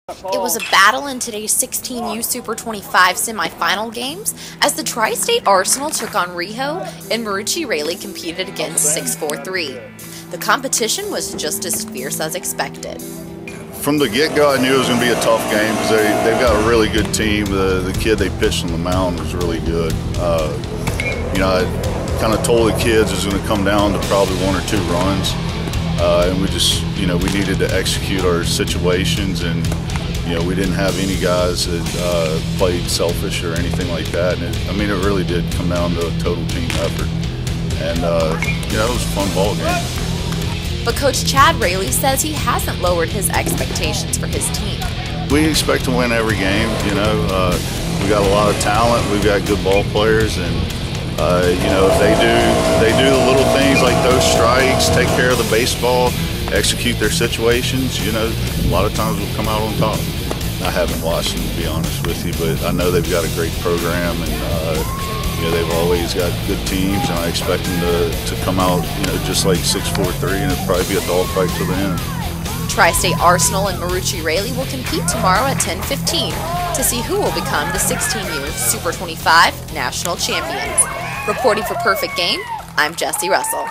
It was a battle in today's 16U Super 25 semifinal games as the Tri-State Arsenal took on Riho and Marucci Raley competed against 643. The competition was just as fierce as expected. From the get-go, I knew it was going to be a tough game because they've got a really good team. The kid they pitched on the mound was really good. I kind of told the kids it was going to come down to probably one or two runs. And we just, we needed to execute our situations, and we didn't have any guys that played selfish or anything like that. And it really did come down to a total team effort. And it was a fun ball game. But Coach Chad Raley says he hasn't lowered his expectations for his team. We expect to win every game. We got a lot of talent. We've got good ball players, and if they do the little things like those strikes, take care of the baseball, execute their situations, a lot of times we'll come out on top. I haven't watched them, to be honest with you, but I know they've got a great program, and they've always got good teams, and I expect them to come out, just like 643, and it'll probably be a dogfight to the end. Tri-State Arsenal and Marucci Raley will compete tomorrow at 10:15 to see who will become the 16U Super 25 national champions. Reporting for Perfect Game, I'm Jessie Russell.